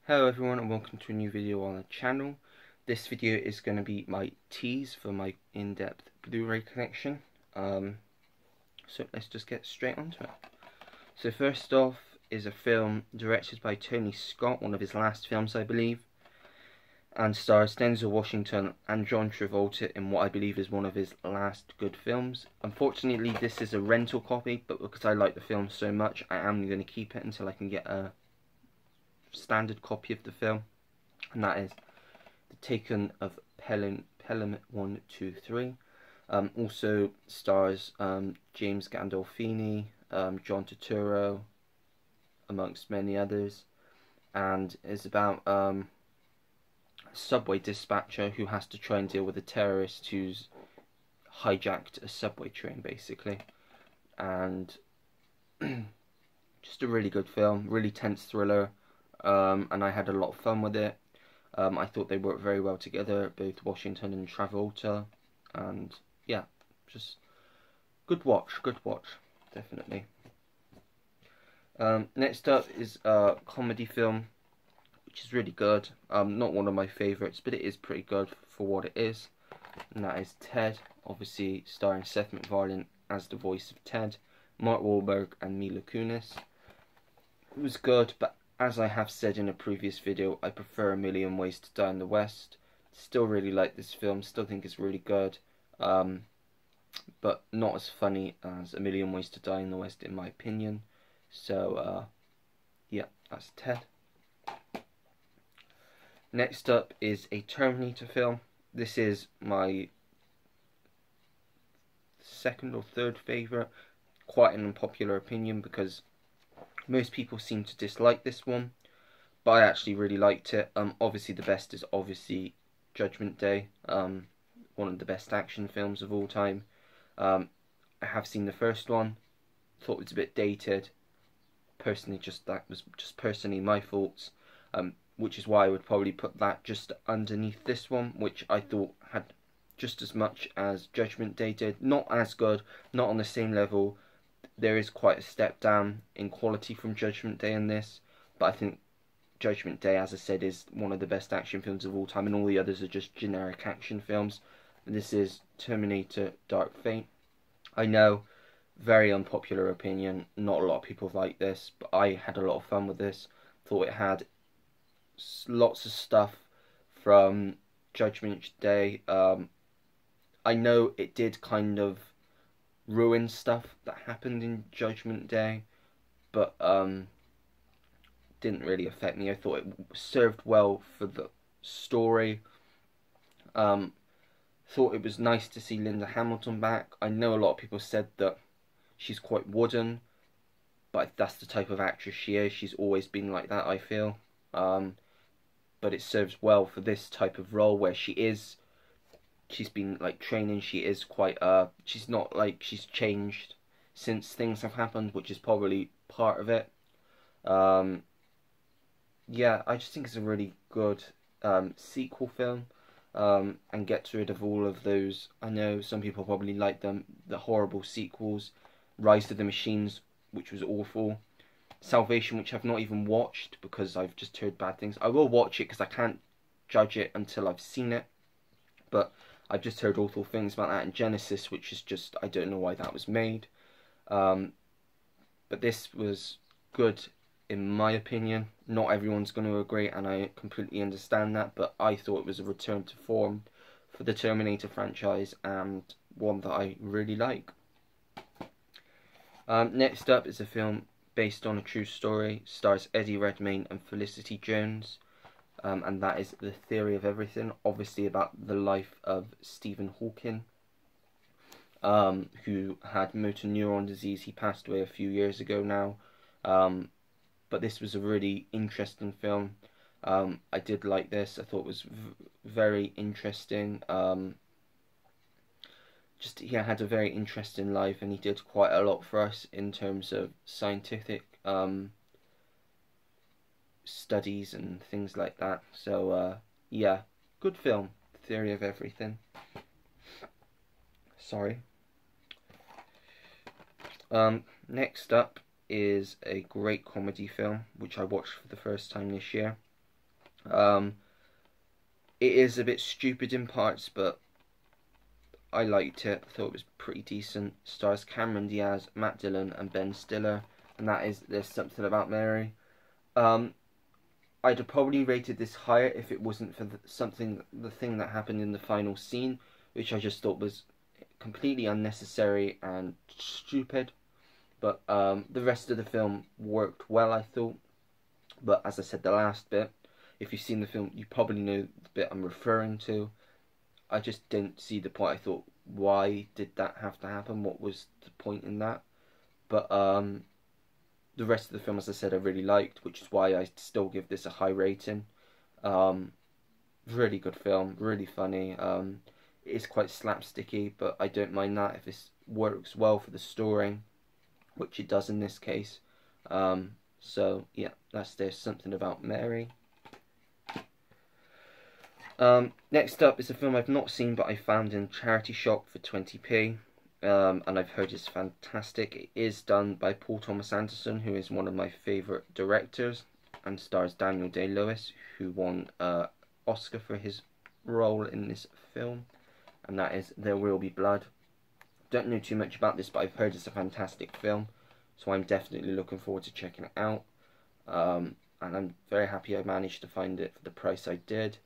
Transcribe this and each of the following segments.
Hello everyone and welcome to a new video on the channel. This video is going to be my tease for my in-depth Blu-ray collection. So let's just get straight onto it. So first off is a film directed by Tony Scott, one of his last films I believe, and stars Denzel Washington and John Travolta in what I believe is one of his last good films. Unfortunately this is a rental copy, but because I like the film so much I am going to keep it until I can get a standard copy of the film, and that is The Taken of Pelham 123. Also stars James Gandolfini, John Turturro, amongst many others, and is about a subway dispatcher who has to try and deal with a terrorist who's hijacked a subway train basically. And just a really good film, really tense thriller. And I had a lot of fun with it. I thought they worked very well together, both Washington and Travolta, and yeah, just good watch, definitely. Next up is a comedy film, which is really good. Not one of my favourites, but it is pretty good for what it is, and that is Ted, obviously starring Seth MacFarlane as the voice of Ted, Mark Wahlberg and Mila Kunis. It was good, but as I have said in a previous video, I prefer A Million Ways to Die in the West. Still really like this film, still think it's really good, but not as funny as A Million Ways to Die in the West in my opinion. So, yeah, that's Ted. Next up is a Terminator film. This is my second or third favourite. Quite an unpopular opinion because most people seem to dislike this one, but I actually really liked it. Obviously the best is obviously Judgment Day, one of the best action films of all time. I have seen the first one, thought it was a bit dated. Personally, that was just personally my thoughts, which is why I would probably put that just underneath this one, which I thought had just as much as Judgment Day did. Not as good, not on the same level. There is quite a step down in quality from Judgment Day in this, but I think Judgment Day, as I said, is one of the best action films of all time, and all the others are just generic action films. And this is Terminator Dark Fate. I know, very unpopular opinion, not a lot of people like this, but I had a lot of fun with this. Thought it had lots of stuff from Judgment Day. I know it did kind of ruin stuff that happened in Judgment Day, but didn't really affect me. I thought it served well for the story. Thought it was nice to see Linda Hamilton back. I know a lot of people said that she's quite wooden, but that's the type of actress she is. She's always been like that, I feel. But it serves well for this type of role where she's been like training. She is quite she's not like she's changed since things have happened, which is probably part of it. Yeah, I just think it's a really good sequel film, and gets rid of all of those. I know some people probably like the horrible sequels. Rise of the Machines, which was awful. Salvation, which I've not even watched because I've just heard bad things. I will watch it because I can't judge it until I've seen it, but I've just heard awful things about that. And Genesis, which is just, I don't know why that was made. But this was good in my opinion. Not everyone's going to agree, and I completely understand that, but I thought it was a return to form for the Terminator franchise, and one that I really like. Next up is a film based on a true story. Stars Eddie Redmayne and Felicity Jones. And that is The Theory of Everything, obviously about the life of Stephen Hawking, who had motor neuron disease. He passed away a few years ago now, but this was a really interesting film. I did like this. I thought it was very interesting. Just he had a very interesting life, and he did quite a lot for us in terms of scientific studies and things like that. So yeah, good film, Theory of Everything. Sorry. Next up is a great comedy film which I watched for the first time this year. Um, it is a bit stupid in parts, but I liked it. I thought it was pretty decent. Stars Cameron Diaz, Matt Dillon, and Ben Stiller, and that is There's Something About Mary. Um, I'd have probably rated this higher if it wasn't for the thing that happened in the final scene, which I just thought was completely unnecessary and stupid. But the rest of the film worked well, I thought. But as I said, the last bit, if you've seen the film, you probably know the bit I'm referring to. I just didn't see the point. I thought, why did that have to happen? What was the point in that? But the rest of the film, as I said, I really liked, which is why I still give this a high rating. Really good film, really funny. It is quite slapsticky, but I don't mind that if this works well for the story, which it does in this case. So yeah, There's Something About Mary. Next up is a film I've not seen, but I found in a charity shop for 20p. And I've heard it's fantastic. It is done by Paul Thomas Anderson, who is one of my favourite directors, and stars Daniel Day-Lewis, who won Oscar for his role in this film, and that is There Will Be Blood. Don't know too much about this, but I've heard it's a fantastic film, so I'm definitely looking forward to checking it out. And I'm very happy I managed to find it for the price I did.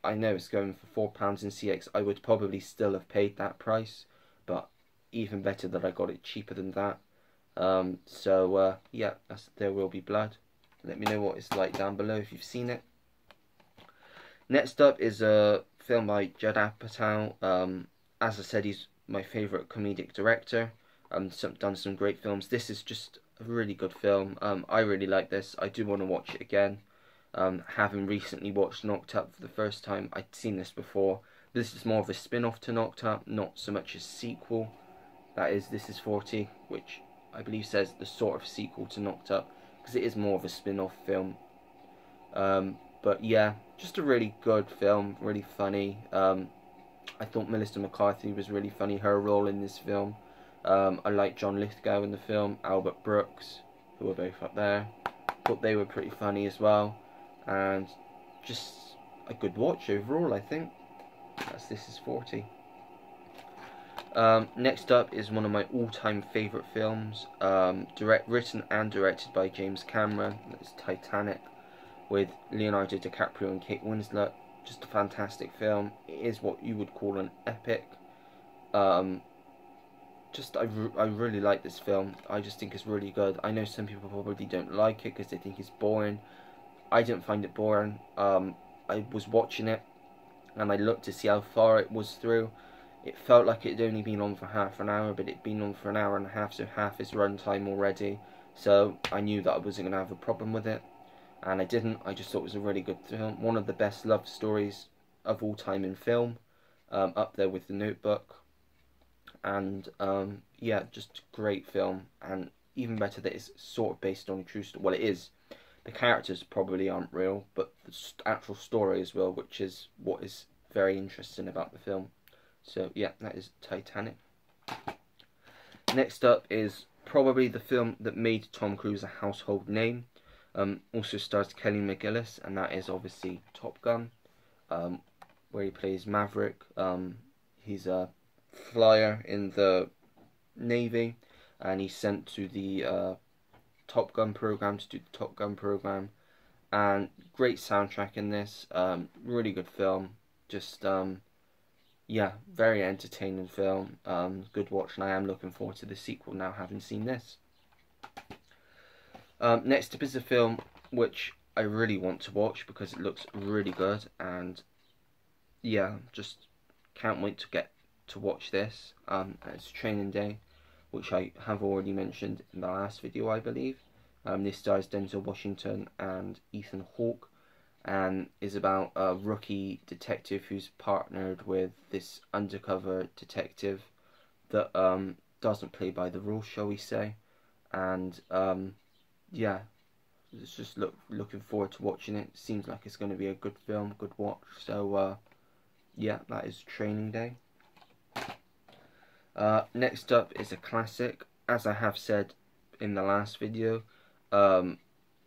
I know it's going for £4 in CX. I would probably still have paid that price, but even better that I got it cheaper than that. Yeah, There Will Be Blood. Let me know what it's like down below if you've seen it. Next up is a film by Judd Apatow. As I said, he's my favourite comedic director. Done some great films. This is just a really good film. I really like this. I do want to watch it again. Having recently watched Knocked Up for the first time, I'd seen this before. This is more of a spin-off to Knocked Up, not so much a sequel. That is, This Is 40, which I believe says the sort of sequel to Knocked Up, because it is more of a spin-off film. But yeah, just a really good film, really funny. I thought Melissa McCarthy was really funny, her role in this film. I like John Lithgow in the film, Albert Brooks, who are both up there. Thought they were pretty funny as well, and just a good watch overall, I think. This Is 40. Next up is one of my all-time favourite films, written and directed by James Cameron. It's Titanic, with Leonardo DiCaprio and Kate Winslet. Just a fantastic film. It is what you would call an epic. I really like this film. I just think it's really good. I know some people probably don't like it because they think it's boring. I didn't find it boring. I was watching it and I looked to see how far it was through. It felt like it had only been on for half an hour, but it'd been on for an hour and a half, so half its runtime already. So I knew that I wasn't going to have a problem with it, and I didn't. I just thought it was a really good film. One of the best love stories of all time in film, up there with The Notebook. And yeah, just great film, and even better that it's sort of based on a true story. Well, it is. The characters probably aren't real, but the actual story is real, which is what is very interesting about the film. So yeah, that is Titanic. Next up is probably the film that made Tom Cruise a household name. Also stars Kelly McGillis, and that is obviously Top Gun, where he plays Maverick. He's a flyer in the Navy, and he's sent to the Top Gun program to do the Top Gun program. And great soundtrack in this. Really good film. Just yeah, very entertaining film. Good watch, and I am looking forward to the sequel now, having seen this. Next up is a film which I really want to watch because it looks really good, and yeah, just can't wait to get to watch this. It's Training Day, which I have already mentioned in the last video, I believe. This stars Denzel Washington and Ethan Hawke, and is about a rookie detective who's partnered with this undercover detective that doesn't play by the rules, shall we say. And yeah, it's just looking forward to watching it. Seems like it's going to be a good film, good watch. So yeah, that is Training Day. Next up is a classic. As I have said in the last video,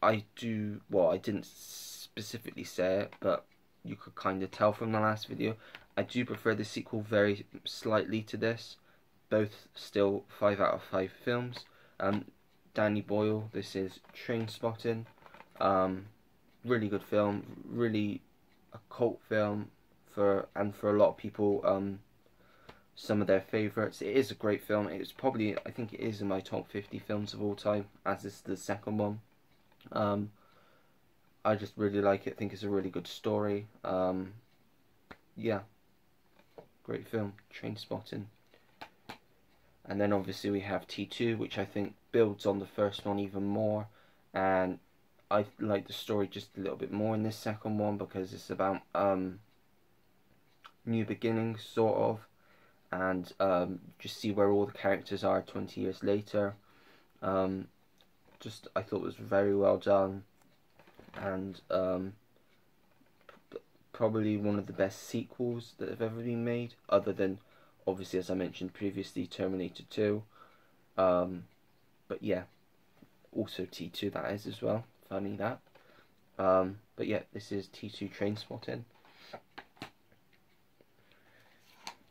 I didn't specifically say it, but you could kind of tell from the last video, I do prefer the sequel very slightly to this. Both still 5 out of 5 films. Danny Boyle, this is Trainspotting. Really good film, really a cult film for a lot of people. Some of their favourites. It is a great film. It's probably, I think it is in my top 50 films of all time, as is the second one. I just really like it. I think it's a really good story. Yeah, great film, Trainspotting. And then obviously we have T2, which I think builds on the first one even more, and I like the story just a little bit more in this second one because it's about new beginnings, sort of, and just see where all the characters are 20 years later. Just I thought it was very well done, and probably one of the best sequels that have ever been made, other than obviously, as I mentioned previously, Terminator 2. But yeah, also T2 that is as well. Funny that. But yeah, this is T2 Trainspotting.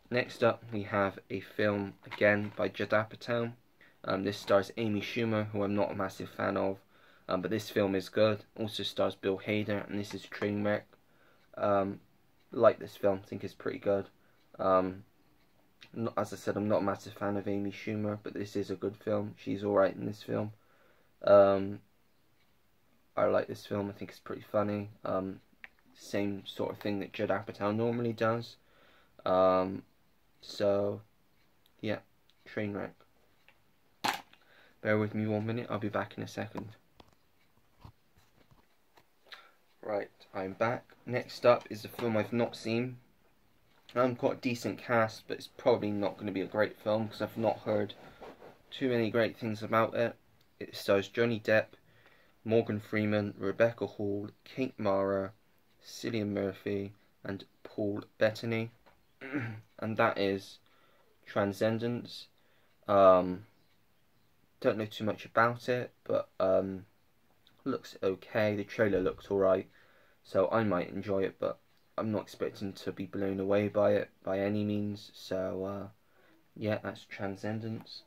Next up, we have a film again by Judd Apatow. This stars Amy Schumer, who I'm not a massive fan of, but this film is good. Also stars Bill Hader, and this is Trainwreck. Like this film, I think it's pretty good. As I said, I'm not a massive fan of Amy Schumer, but this is a good film. She's alright in this film. I like this film. I think it's pretty funny. Same sort of thing that Judd Apatow normally does. So, yeah, Trainwreck. Bear with me 1 minute. I'll be back in a second. Right, I'm back. Next up is a film I've not seen. Quite a decent cast, but it's probably not going to be a great film because I've not heard too many great things about it. It stars Johnny Depp, Morgan Freeman, Rebecca Hall, Kate Mara, Cillian Murphy, and Paul Bettany. And that is Transcendence. Don't know too much about it, but looks okay. The trailer looked alright, so I might enjoy it, but I'm not expecting to be blown away by it by any means. So yeah, that's Transcendence.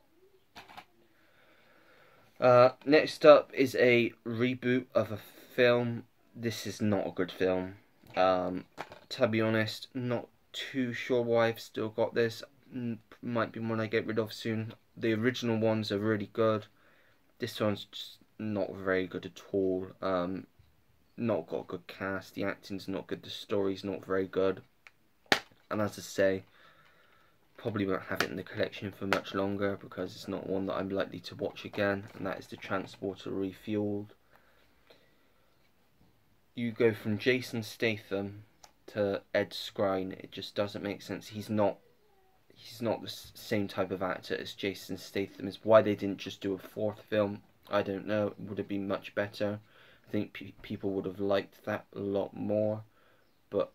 Next up is a reboot of a film. This is not a good film. To be honest, not too sure why I've still got this. Might be one I get rid of soon. The original ones are really good. This one's just not very good at all. Not got a good cast. The acting's not good. The story's not very good. And as I say, probably won't have it in the collection for much longer because it's not one that I'm likely to watch again. And that is The Transporter Refueled. You go from Jason Statham to Ed Skrein. It just doesn't make sense. He's not the same type of actor as Jason Statham is. Why they didn't just do a fourth film, I don't know. It would have been much better. I think people would have liked that a lot more. But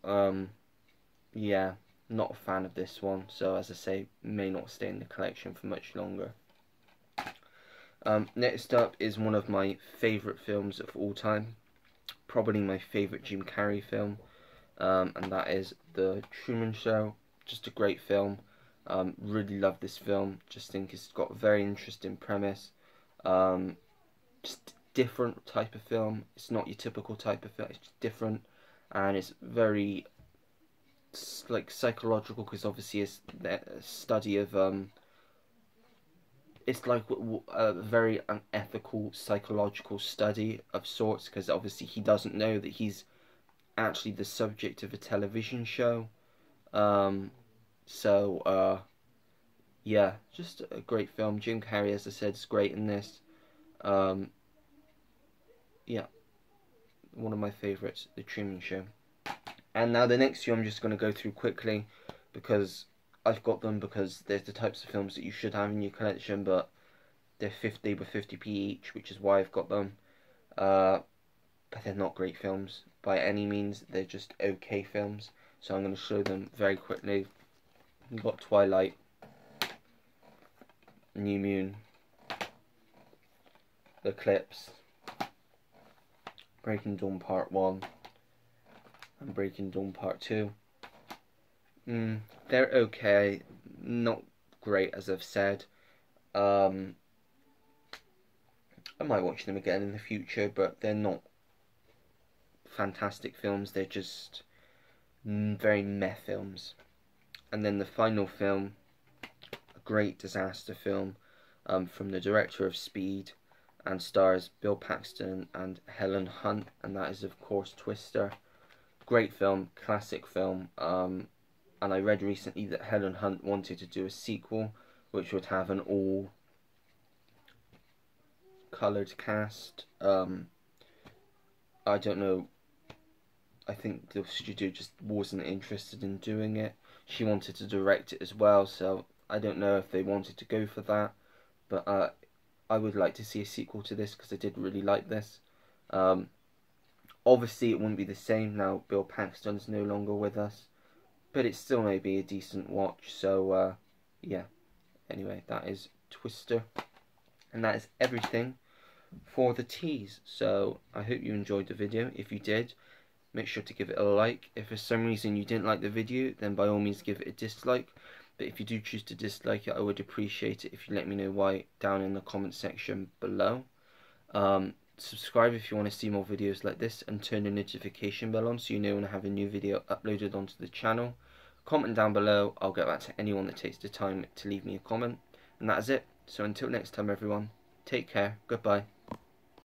yeah, not a fan of this one. So as I say, may not stay in the collection for much longer. Next up is one of my favourite films of all time. Probably my favourite Jim Carrey film. And that is The Truman Show. Just a great film. Really love this film. Just think it's got a very interesting premise. Just different type of film. It's not your typical type of film. It's just different, and it's very like psychological because obviously it's a study of it's like a very unethical psychological study of sorts because obviously he doesn't know that he's actually the subject of a television show. Yeah, just a great film. Jim Carrey, as I said, is great in this. Yeah, one of my favourites, The Truman Show. And now the next few I'm just going to go through quickly because I've got them because they're the types of films that you should have in your collection, but they're 50p each, which is why I've got them. But they're not great films by any means. They're just okay films. So I'm going to show them very quickly. We've got Twilight New Moon, Eclipse, Breaking Dawn Part 1 and Breaking Dawn Part 2. They're okay, not great as I've said. I might watch them again in the future, but they're not fantastic films. They're just very meh films. And then the final film, a great disaster film from the director of Speed, and stars Bill Paxton and Helen Hunt, and that is of course Twister. Great film, classic film. And I read recently that Helen Hunt wanted to do a sequel which would have an all coloured cast. I don't know, I think the studio just wasn't interested in doing it. She wanted to direct it as well, so I don't know if they wanted to go for that, but I would like to see a sequel to this because I did really like this. Obviously it wouldn't be the same now Bill Paxton's no longer with us, but it still may be a decent watch. So yeah, anyway, that is Twister, and that is everything for the tease. So I hope you enjoyed the video. If you did, make sure to give it a like. If for some reason you didn't like the video, then by all means give it a dislike. But if you do choose to dislike it, I would appreciate it if you let me know why down in the comment section below. Subscribe if you want to see more videos like this, and turn the notification bell on so you know when I have a new video uploaded onto the channel. Comment down below. I'll get back to anyone that takes the time to leave me a comment. And that is it. So until next time everyone, take care. Goodbye.